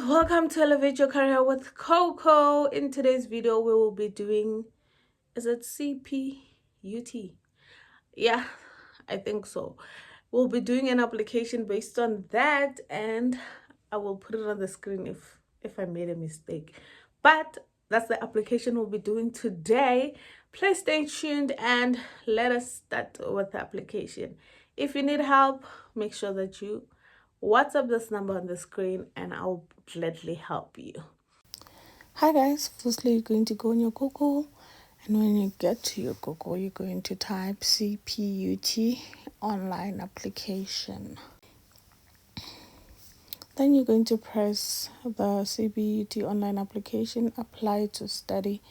welcome to Elevate Your Career with Coco. In today's video, we will be doing, is it Cput? Yeah, I think so. We'll be doing an application based on that, and I will put it on the screen if I made a mistake. But that's the application we'll be doing today. Please stay tuned and let us start with the application. If you need help, make sure that you WhatsApp this number on the screen and I'll gladly help you. Hi guys, firstly you're going to go on your Google, and when you get to your Google, you're going to type Cput online application. Then you're going to press the Cput online application, apply to study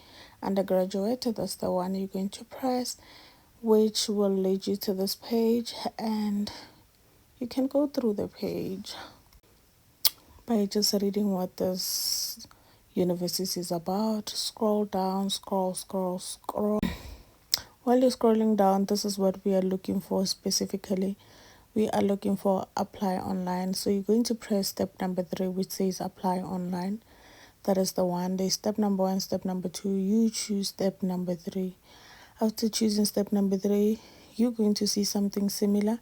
undergraduate. That's the one you're going to press, which will lead you to this page, and you can go through the page by just reading what this university is about. Scroll down, scroll. While you're scrolling down, this is what we are looking for specifically. We are looking for apply online. So you're going to press step number 3, which says apply online. That is the one. There's step number 1, step number 2. You choose step number 3. After choosing step number 3, you're going to see something similar.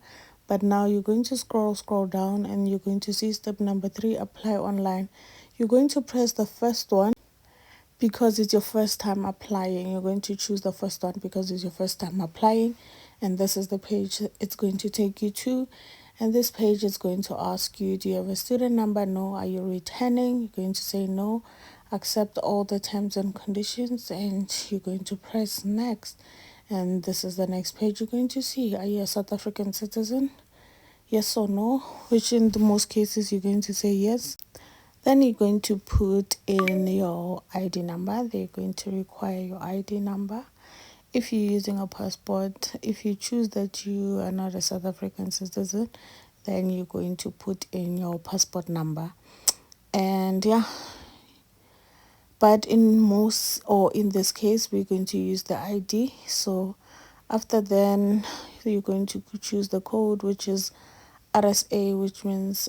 But now you're going to scroll down, and you're going to see step number 3, apply online. You're going to press the first one because it's your first time applying. You're going to choose the first one because it's your first time applying. And this is the page it's going to take you to. And this page is going to ask you, do you have a student number? No. Are you returning? You're going to say no. Accept all the terms and conditions, and you're going to press next. And this is the next page you're going to see. Are you a South African citizen? Yes or no, which in the most cases you're going to say yes. Then you're going to put in your ID number. They're going to require your ID number. If you're using a passport, if you choose that you are not a South African citizen, then you're going to put in your passport number. And yeah, but in this case, we're going to use the ID. So after then, you're going to choose the code, which is RSA, which means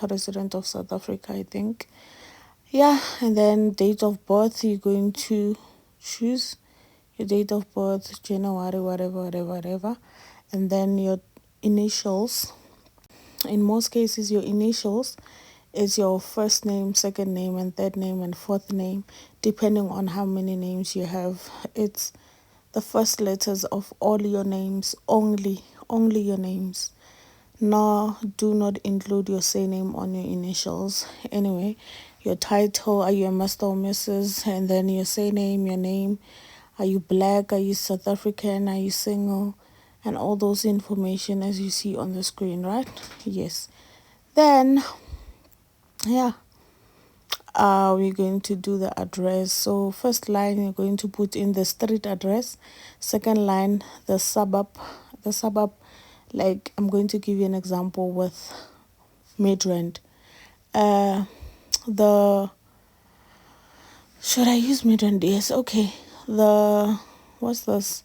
resident of South Africa, I think. Yeah, and then date of birth, you're going to choose your date of birth, January, whatever. And then your initials. In most cases, your initials is your first name, second name, and third name, and fourth name, depending on how many names you have. It's the first letters of all your names, only your names. No, do not include your surname on your initials. Anyway, your title, are you a Master or Mrs.? And then your surname, your name. Are you black? Are you South African? Are you single? And all those information as you see on the screen, right? Yes. Then, yeah, we're going to do the address. So first line, you're going to put in the street address. Second line, the suburb. Like, I'm going to give you an example with Midrand. Should I use Midrand? Yes, okay. What's this?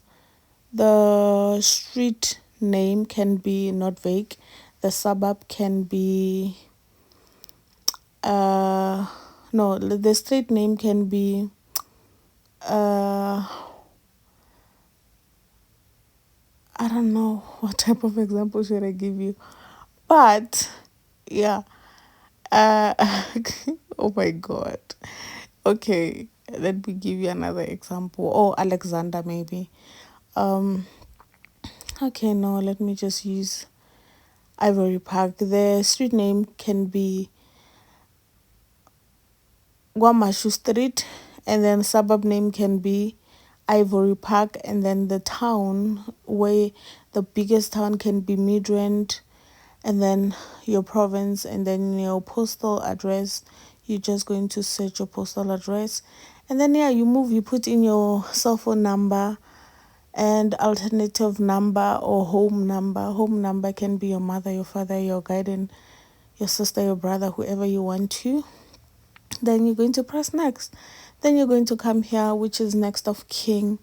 The street name can be not vague. The suburb can be, no, the street name can be, I don't know what type of example should I give you. But, yeah. Oh my God. Okay, let me give you another example. Oh, Alexander, maybe. Okay, no, let me just use Ivory Park. The street name can be Guamashu Street, and then suburb name can be Ivory Park, and then the town, where the biggest town can be Midrand, and then your province, and then your postal address. You're just going to search your postal address, and then you put in your cell phone number and alternative number or home number. Home number can be your mother, your father, your guardian, your sister, your brother, whoever you want to. Then you're going to press next. Then you're going to come here, which is next of kin,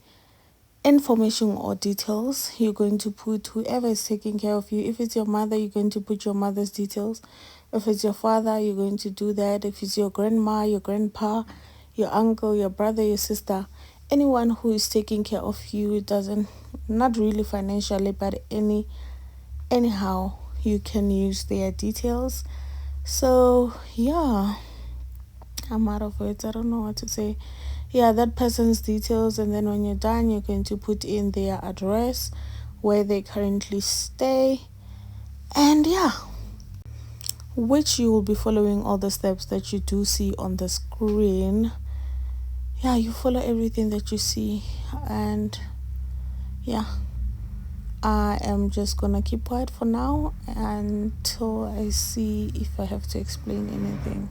information or details. You're going to put whoever is taking care of you. If it's your mother, you're going to put your mother's details. If it's your father, you're going to do that. If it's your grandma, your grandpa, your uncle, your brother, your sister, anyone who is taking care of you, doesn't, not really financially, but anyhow, you can use their details. So yeah, I'm out of words. I don't know what to say. Yeah, that person's details, and then when you're done, you're going to put in their address, where they currently stay, and yeah, which you will be following all the steps that you do see on the screen. Yeah, you follow everything that you see, and yeah, I am just gonna keep quiet for now until I see if I have to explain anything.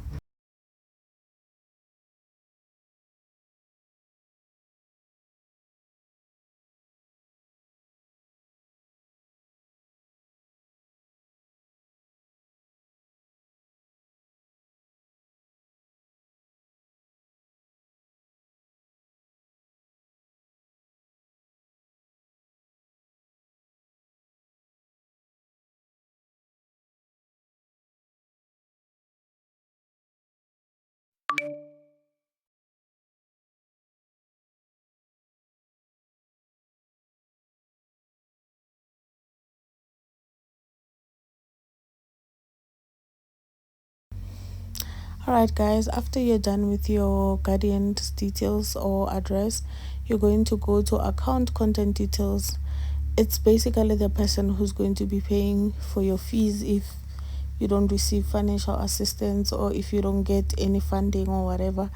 Alright, guys, after you're done with your guardian's details or address, you're going to go to account content details. It's basically the person who's going to be paying for your fees if you don't receive financial assistance or if you don't get any funding or whatever.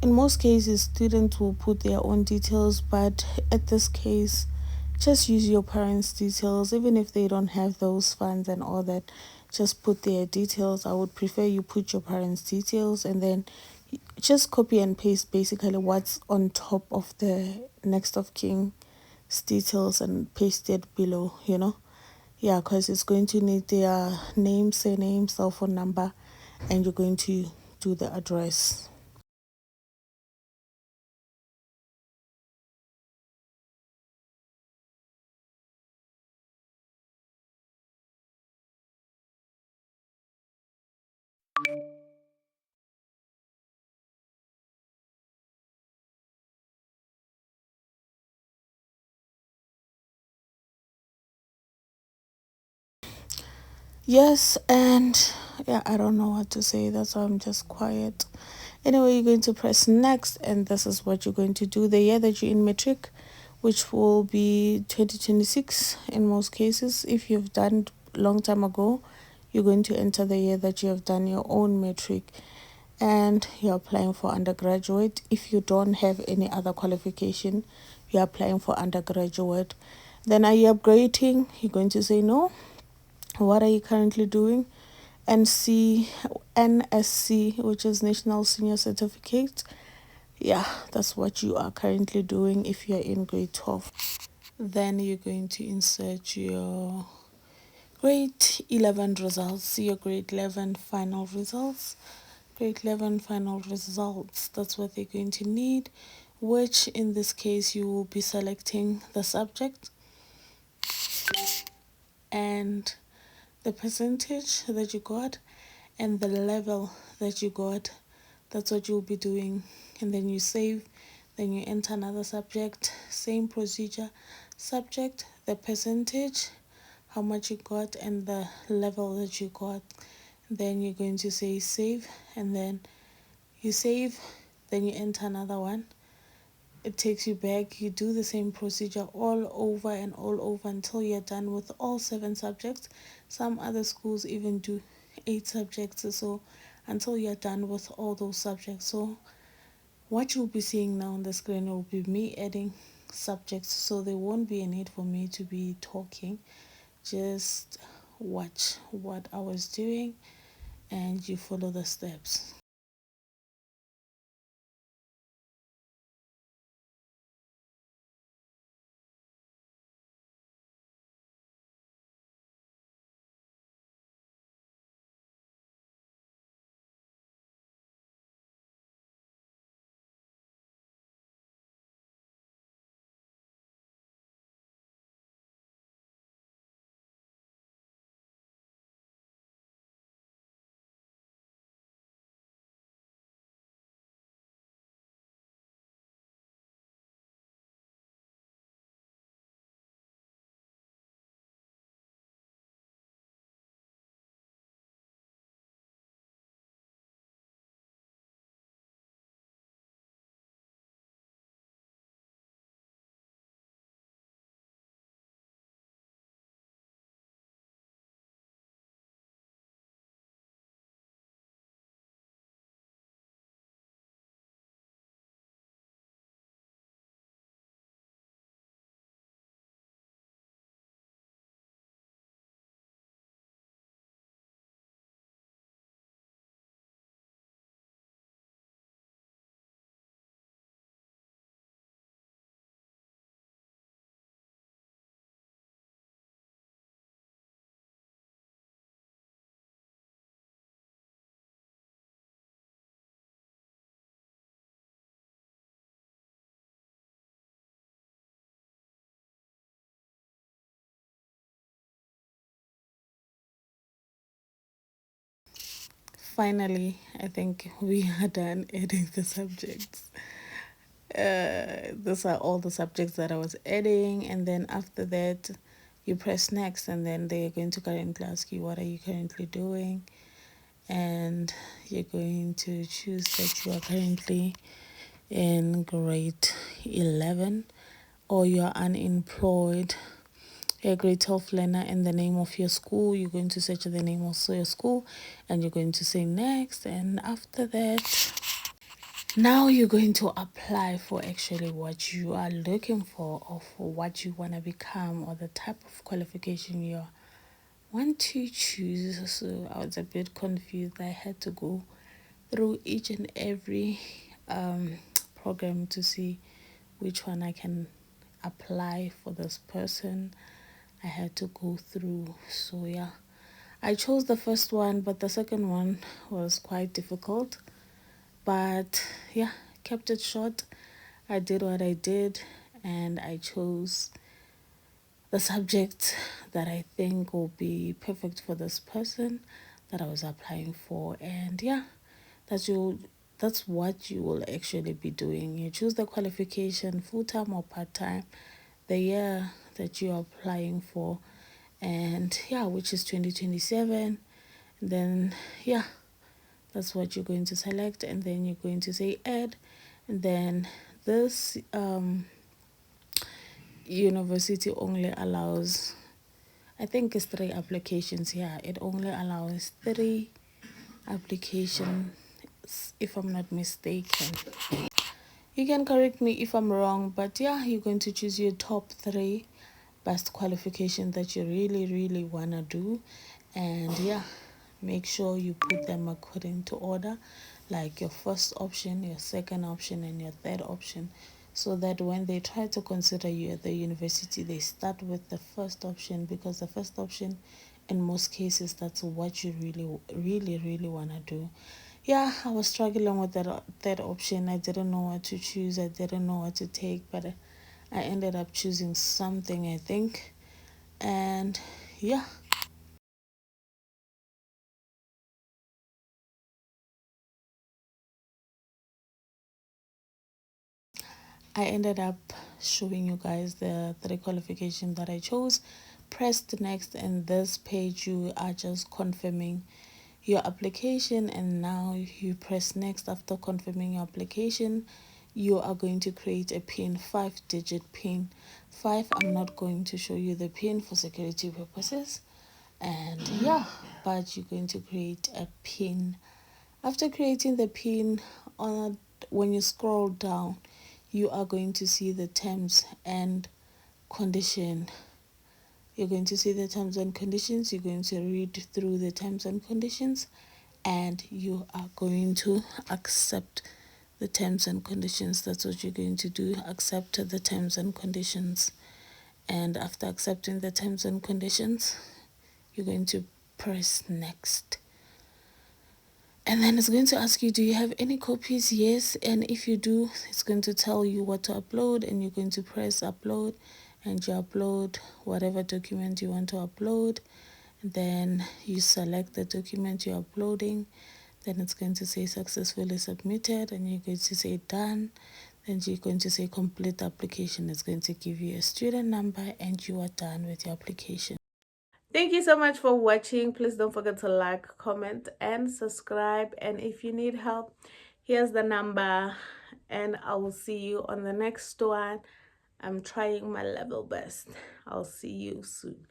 In most cases, students will put their own details, but at this case, just use your parents' details. Even if they don't have those funds and all that, just put their details. I would prefer you put your parents' details and then just copy and paste basically what's on top of the next of kin's details and paste it below. Yeah, because it's going to need their name, surname, cell phone number, and you're going to do the address. Yes, and yeah, I don't know what to say. That's why I'm just quiet. Anyway, you're going to press next, and this is what you're going to do. The year that you're in matric, which will be 2026 in most cases. If you've done long time ago, you're going to enter the year that you have done your own matric, and you're applying for undergraduate. If you don't have any other qualification, you're applying for undergraduate. Then are you upgrading? You're going to say no. What are you currently doing? NSC, which is National Senior Certificate. Yeah, that's what you are currently doing if you're in grade 12. Then you're going to insert your grade 11 results, your grade 11 final results. Grade 11 final results, that's what they're going to need, which in this case you will be selecting the subject and the percentage that you got and the level that you got. That's what you'll be doing. And then you save, then you enter another subject, same procedure. Subject, the percentage, how much you got, and the level that you got. Then you're going to say save, and then you save, then you enter another one. It takes you back. You do the same procedure all over and all over until you're done with all 7 subjects. Some other schools even do 8 subjects, so until you're done with all those subjects. So what you'll be seeing now on the screen will be me adding subjects, so there won't be a need for me to be talking. Just watch what I was doing and you follow the steps. finally, I think we are done adding the subjects. Those are all the subjects that I was adding, and then after that, you press next, and then they're going to currently ask you what are you currently doing, and you're going to choose that you are currently in grade 11, or you are unemployed. You're a grade 12 learner, and the name of your school, you're going to search the name of your school, and you're going to say next, and after that, now you're going to apply for actually what you are looking for, or for what you want to become, or the type of qualification you want to choose. So I was a bit confused. I had to go through each and every program to see which one I can apply for this person. I had to go through. So yeah, I chose the first one, but the second one was quite difficult. But yeah, kept it short. I did what I did, and I chose the subject that I think will be perfect for this person that I was applying for. And yeah, that's what you will actually be doing. You choose the qualification, full-time or part-time, the year that you're applying for, and yeah, which is 2027. Then yeah, that's what you're going to select, and then you're going to say add, and then this university only allows, I think it's 3 applications. Yeah, it only allows 3 applications, if I'm not mistaken. You can correct me if I'm wrong, but yeah, you're going to choose your top 3 best qualification that you really want to do, and yeah, make sure you put them according to order, like your first option, your second option, and your third option, so that when they try to consider you at the university, they start with the first option, because the first option, in most cases, that's what you really want to do. Yeah, I was struggling with that option. I didn't know what to choose. I didn't know what to take, but I ended up choosing something, I think. And yeah, I ended up showing you guys the 3 qualifications that I chose. Pressed next, and this page you are just confirming your application, and now you press next. After confirming your application, you are going to create a pin, 5-digit pin. 5, I'm not going to show you the pin for security purposes, and yeah, but you're going to create a pin. After creating the pin, on when you scroll down, you are going to see the terms and condition. You're going to see the terms and conditions. You're going to read through the terms and conditions, and you are going to accept the terms and conditions. That's what you're going to do. Accept the terms and conditions. And after accepting the terms and conditions, you're going to press next. And then it's going to ask you, do you have any copies? Yes. And if you do, it's going to tell you what to upload, and you're going to press upload, and you upload whatever document you want to upload. And then you select the document you're uploading. Then it's going to say successfully submitted, and you're going to say done. Then you're going to say complete application. It's going to give you a student number, and you are done with your application. Thank you so much for watching. Please don't forget to like, comment, and subscribe. And if you need help, here's the number, and I will see you on the next one. I'm trying my level best. I'll see you soon.